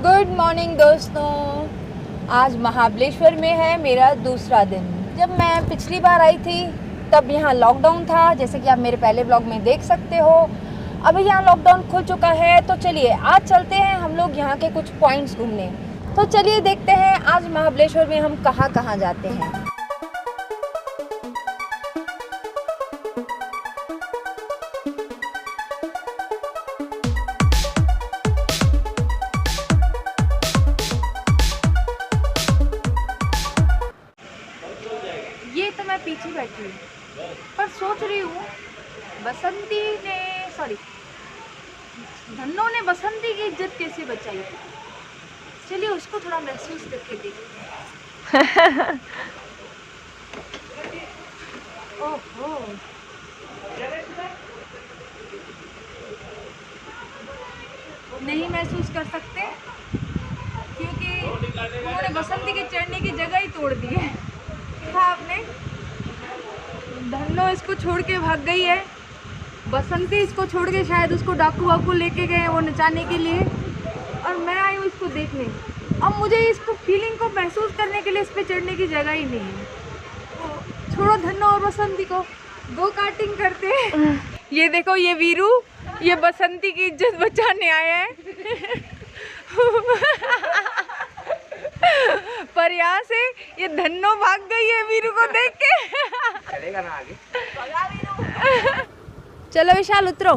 Good morning दोस्तों। आज महाबलेश्वर में है मेरा दूसरा दिन। जब मैं पिछली बार आई थी तब यहाँ लॉकडाउन था, जैसे कि आप मेरे पहले ब्लॉग में देख सकते हो। अभी यहाँ लॉकडाउन खुल चुका है, तो चलिए आज चलते हैं हम लोग यहाँ के कुछ पॉइंट्स घूमने। तो चलिए देखते हैं आज महाबलेश्वर में हम कहाँ कहाँ जाते हैं। ये तो मैं पीछे बैठी हूँ, पर सोच रही हूँ धन्नो ने बसंती की इज्जत कैसे बचाई थी। चलिए उसको थोड़ा महसूस करके देखते। ओहो, नहीं महसूस कर सकते क्योंकि उन्होंने बसंती के चढ़ने की जगह ही तोड़ दी है। देखा आपने, धन्नो इसको छोड़ के भाग गई है। बसंती इसको छोड़ के शायद उसको डाकू वाकू लेके गए वो नचाने के लिए, और मैं आई हूँ इसको देखने। अब मुझे इसको फीलिंग को महसूस करने के लिए इस पे चढ़ने की जगह ही नहीं है। तो छोड़ो धन्नो और बसंती को, गो कार्टिंग करते हैं। ये देखो, ये वीरू ये बसंती की इज्जत बचाने आया है। पर यहाँ से ये धन्नो भाग गई है वीरू को देख के। चलेगा ना आगे। चलो विशाल उतरो,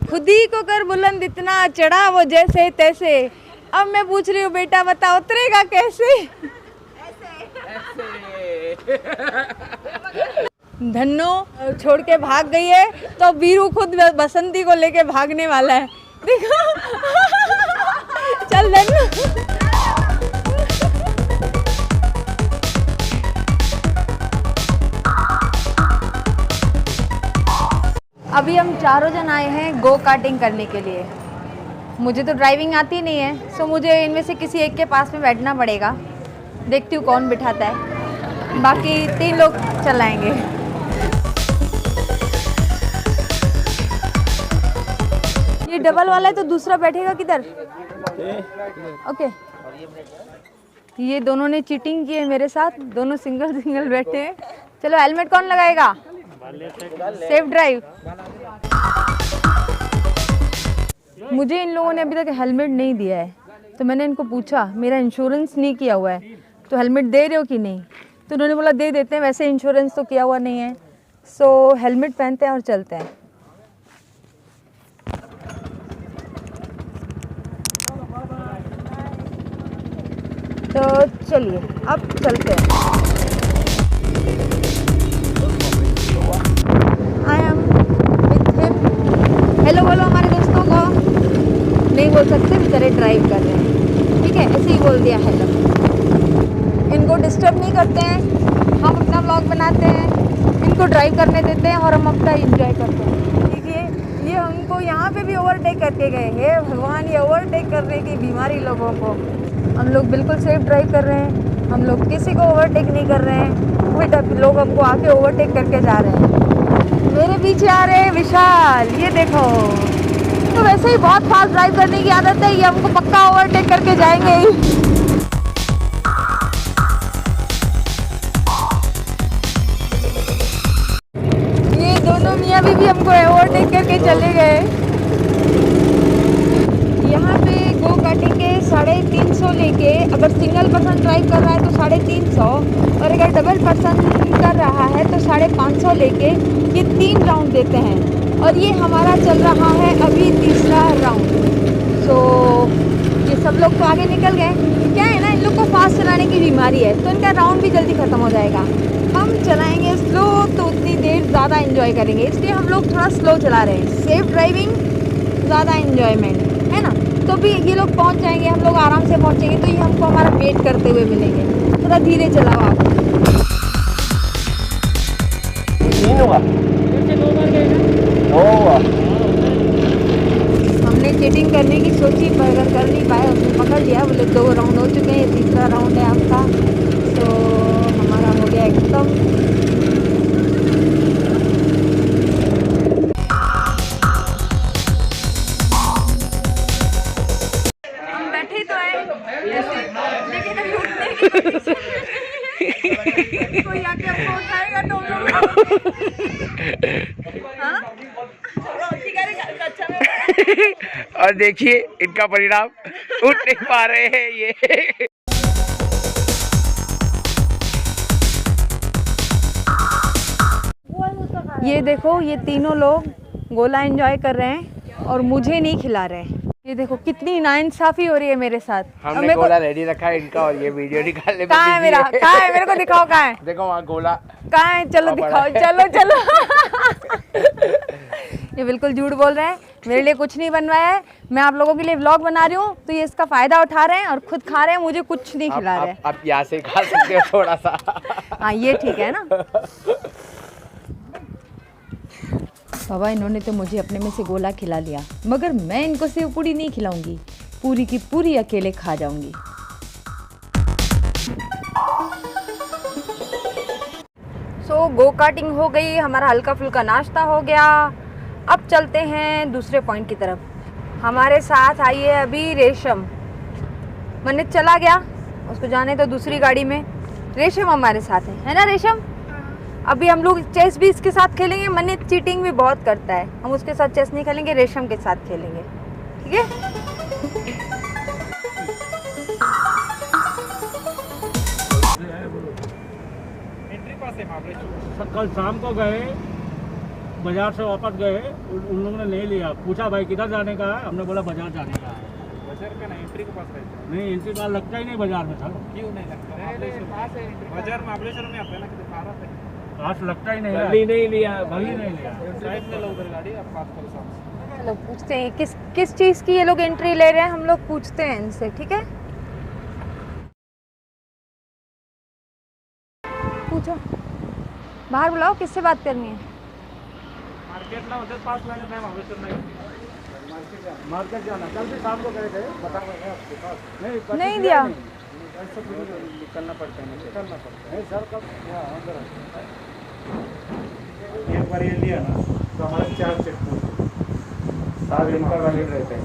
खुद ही को कर बुलंद इतना चढ़ा वो जैसे तैसे। अब मैं पूछ रही हूँ बेटा बता उतरेगा कैसे? धन्नो छोड़ के भाग गई है, तो वीरू खुद बसंती को लेके भागने वाला है। देखो चल धन्नो। अभी हम चारों जन आए हैं गो कार्टिंग करने के लिए। मुझे तो ड्राइविंग आती नहीं है, सो मुझे इनमें से किसी एक के पास में बैठना पड़ेगा। देखती हूँ कौन बिठाता है, बाकी 3 लोग चलाएंगे। ये डबल वाला है तो दूसरा बैठेगा किधर? ओके, ये दोनों ने चीटिंग की है मेरे साथ, दोनों सिंगल सिंगल बैठे हैं। चलो हेलमेट कौन लगाएगा? Safe drive. मुझे इन लोगों ने अभी तक हेलमेट नहीं दिया है, तो मैंने इनको पूछा मेरा इंश्योरेंस नहीं किया हुआ है तो हेलमेट दे रहे हो कि नहीं, तो उन्होंने बोला दे देते हैं, वैसे इंश्योरेंस तो किया हुआ नहीं है। सो हेलमेट पहनते हैं और चलते हैं। तो चलिए अब चलते हैं। I am with him. Hello बोलो हमारे दोस्तों को। नहीं बोल सकते, बेचारे ड्राइव कर रहे हैं, ठीक है, ऐसे ही बोल दिया हेलो। इनको डिस्टर्ब नहीं करते हैं, हम अपना व्लॉग बनाते हैं, इनको ड्राइव करने देते हैं और हम अपना एंजॉय करते हैं। देखिए ये हमको यहाँ पे भी ओवरटेक करके गए। हे भगवान, ये ओवरटेक करने की बीमारी लोगों को। हम लोग बिल्कुल सेफ ड्राइव कर रहे हैं, हम लोग किसी को ओवरटेक नहीं कर रहे हैं, उल्टा लोग हमको आके ओवरटेक करके जा रहे हैं। मेरे पीछे आ रहे हैं विशाल, ये देखो। तो वैसे ही बहुत फास्ट ड्राइव करने की आदत है, ये हमको पक्का ओवरटेक करके जाएंगे ही। ये दोनों मियाँ बीवी हमको ओवरटेक करके चले गए। यहाँ पे गो कार्टिंग के 350 लेके, अगर सिंगल पर्सन ड्राइव कर रहा है तो 350, और अगर डबल पर्सन कर रहा है तो 550 लेके ये 3 राउंड देते हैं। और ये हमारा चल रहा है अभी तीसरा राउंड। सो ये सब लोग तो आगे निकल गए। क्या है ना, इन लोग को फास्ट चलाने की बीमारी है, तो इनका राउंड भी जल्दी ख़त्म हो जाएगा। हम चलाएंगे स्लो तो उतनी देर ज़्यादा इन्जॉय करेंगे, इसलिए हम लोग थोड़ा स्लो चला रहे हैं। सेफ ड्राइविंग, ज़्यादा इन्जॉयमेंट, है ना। तो भी ये लोग पहुंच जाएंगे, हम लोग आराम से पहुंचेंगे, तो ये हमको हमारा वेट करते हुए मिलेंगे। थोड़ा धीरे चलाओ आप। हमने चीटिंग करने की सोची पर अगर कर नहीं पाए, उसने पकड़ लिया। बोले 2 राउंड हो चुके हैं, ये तीसरा राउंड है आपका। तो हमारा हो गया एकदम। हम बैठे तो हैं लेकिन अभी उठने की कोई आके हमको उठाएगा तो हाँ? और देखिए इनका परिणाम, उठ नहीं पा रहे हैं ये। ये देखो, ये तीनों लोग गोला एंजॉय कर रहे हैं और मुझे नहीं खिला रहे हैं। ये देखो कितनी नाइंसाफी हो रही है मेरे साथ। हमने गोला रेडी रखा है इनका और ये वीडियो निकालने में कहाँ है मेरा? कहाँ है? मेरे को दिखाओ कहाँ है? देखो वहाँ गोला कहाँ है? चलो दिखाओ, चलो चलो। ये बिल्कुल झूठ बोल रहे हैं, मेरे लिए कुछ नहीं बनवाया है। मैं आप लोगों के लिए व्लॉग बना रही हूँ तो ये इसका फायदा उठा रहे हैं और खुद खा रहे हैं, मुझे कुछ नहीं खिला रहे हैं। आप यहाँ से खा सकते हो थोड़ा सा। हाँ ये ठीक है ना। बाबा इन्होंने तो मुझे अपने में से गोला खिला लिया, मगर मैं इनको सेव पूरी नहीं खिलाऊंगी, पूरी की पूरी अकेले खा जाऊंगी। सो गो कार्टिंग हो गई, हमारा हल्का फुल्का नाश्ता हो गया। अब चलते हैं दूसरे पॉइंट की तरफ। हमारे साथ आई है अभी रेशम। मन्नत चला गया, उसको जाने तो दूसरी गाड़ी में। रेशम हमारे साथ है ना रेशम? अभी हम लोग चेस भी इसके साथ खेलेंगे। मन्नत चीटिंग भी बहुत करता है, हम उसके साथ चेस नहीं खेलेंगे, रेशम के साथ खेलेंगे, ठीक है? कल शाम को गए बाजार से वापस गए, उन लोगों ने नहीं लिया। पूछा भाई किधर जाने का है, हमने बोला बाजार जाने का है। बाजार का ना एंट्री के पास है। नहीं एंट्री का लगता ही नहीं बाजार में था। क्यों नहीं लगता? बाजार महाबलेश्वर में आता है ना, पास लगता ही नहीं है। नहीं लिया, वही नहीं लिया। उधर गाड़ी आप पास करो सामने। लोग पूछते हैं किस चीज़ की ये लोग एंट्री ले रहे हैं, हम लोग पूछते हैं इनसे, ठीक है? पूछो, बाहर बुलाओ, किससे बात करनी है? मार्केट ना उधर पास लाने में महाबलेश्वर नहीं, मार्केट जाना। कल भी शाम को गए थे, बता रहे आपके पास नहीं दिया। निकलना पड़ता है, नहीं सर कब अंदर एक बार ये लिया ना तो हमारे 4 चेक सारे इनका वैलिड रहते हैं।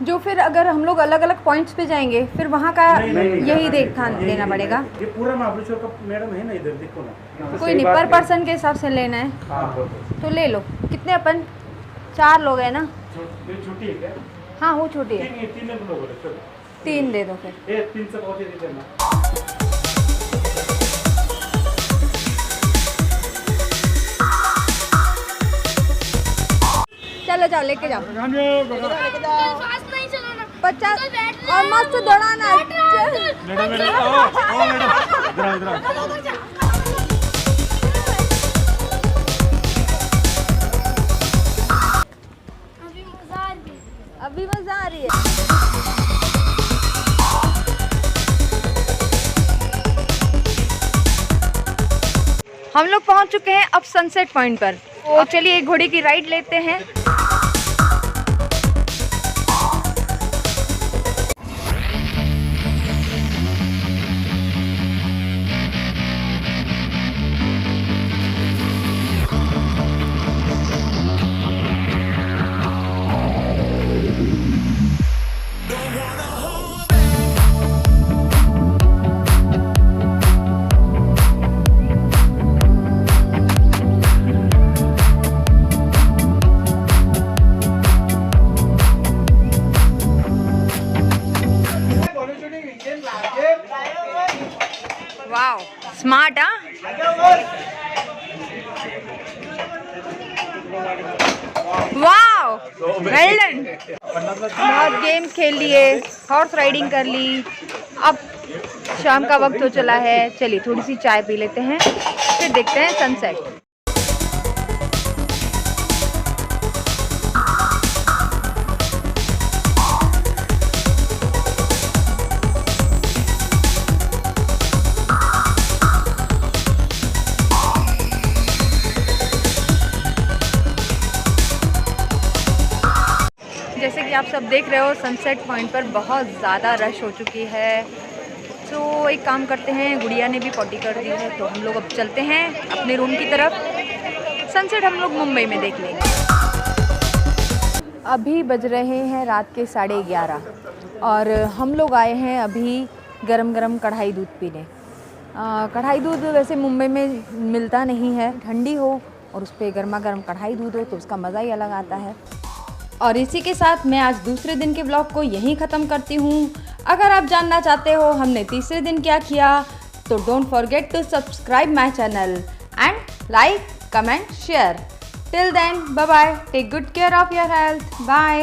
जो फिर अगर हम लोग अलग अलग पॉइंट्स पे जाएंगे फिर वहाँ का यही ध्यान देना पड़ेगा। ये पूरा महाबलेश्वर का मैडम है ना, इधर देखो ना। कोई नहीं, पर पर्सन के हिसाब से लेना है तो ले लो। कितने अपन? 4 लोग हैं ना? छोटी है क्या? हाँ वो छोटी है। 3 लोग 3 दे दो फिर। 3 से बहुत ही देना। चलो जाओ, लेके जाओ। 50 और मस्त दौड़ाना। अभी मजा आ रही है। हम लोग पहुंच चुके हैं अब सनसेट पॉइंट पर। तो चलिए एक घोड़े की राइड लेते हैं। Wow smart. हाँ वाओ वेल डन। बहुत गेम खेल लिए, हॉर्स राइडिंग कर ली। अब शाम का वक्त हो चला है, चलिए थोड़ी सी चाय पी लेते हैं, फिर देखते हैं सनसेट। जैसे कि आप सब देख रहे हो सनसेट पॉइंट पर बहुत ज़्यादा रश हो चुकी है। तो एक काम करते हैं, गुड़िया ने भी पॉटी कर दी है तो हम लोग अब चलते हैं अपने रूम की तरफ। सनसेट हम लोग मुंबई में देख लेंगे। अभी बज रहे हैं रात के 11:30 और हम लोग आए हैं अभी गरम गरम कढ़ाई दूध पीने। कढ़ाई दूध वैसे मुंबई में मिलता नहीं है, ठंडी हो और उस पर गर्मा गर्म कढ़ाई दूध हो तो उसका मज़ा ही अलग आता है। और इसी के साथ मैं आज दूसरे दिन के ब्लॉग को यहीं ख़त्म करती हूँ। अगर आप जानना चाहते हो हमने तीसरे दिन क्या किया तो don't forget to subscribe my channel and like, comment, share. Till then, bye bye, take good care of your health, bye.